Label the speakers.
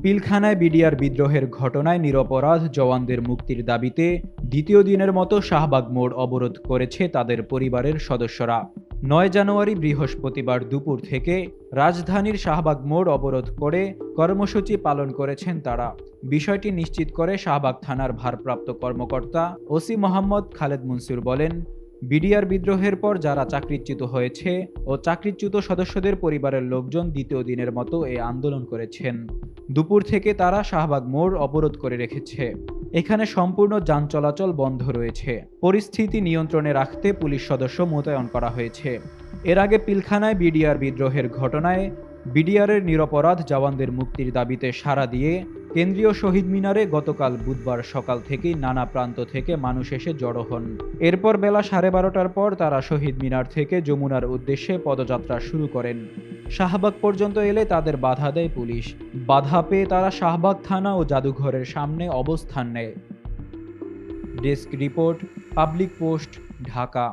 Speaker 1: পিলখানায় BDR বিদ্রোহের ঘটনায় নিরপরাধ জওয়ানদের মুক্তির দাবিতে দ্বিতীয় দিনের মতো শাহবাগ মোড় অবরোধ করেছে তাদের পরিবারের সদস্যরা। ৯ জানুয়ারি বৃহস্পতিবার দুপুর থেকে রাজধানীর শাহবাগ মোড় অবরোধ করে কর্মসূচি পালন করেছেন তারা। বিষয়টি নিশ্চিত করে শাহবাগ থানার ভারপ্রাপ্ত কর্মকর্তা ওসি মোহাম্মদ খালেদ মুনসুর বলেন, বিডিআর বিদ্রোহের পর যারা চাকরিচ্যুত হয়েছে ও চাকরিচ্যুত সদস্যদের পরিবারের লোকজন দ্বিতীয় দিনের মতো এ আন্দোলন করেছেন। দুপুর থেকে তারা শাহবাগ মোড় অবরোধ করে রেখেছে। এখানে সম্পূর্ণ যান চলাচল বন্ধ রয়েছে। পরিস্থিতি নিয়ন্ত্রণে রাখতে পুলিশ সদস্য মোতায়েন করা হয়েছে। এর আগে পিলখানায় বিডিআর বিদ্রোহের ঘটনায় বিডিআরের নিরপরাধ জওয়ানদের মুক্তির দাবিতে সাড়া দিয়ে কেন্দ্রীয় শহীদ মিনারে গতকাল বুধবার সকাল থেকেই নানা প্রান্ত থেকে মানুষ এসে জড়ো হন। এরপর বেলা 12:30টার পর তারা শহীদ মিনার থেকে যমুনার উদ্দেশ্যে পদযাত্রা শুরু করেন। শাহবাগ পর্যন্ত এলে তাদের বাধা দেয় পুলিশ। বাধা পেয়ে তারা শাহবাগ থানা ও জাদুঘরের সামনে অবস্থান নেয়। Desk report, public post, Dhaka.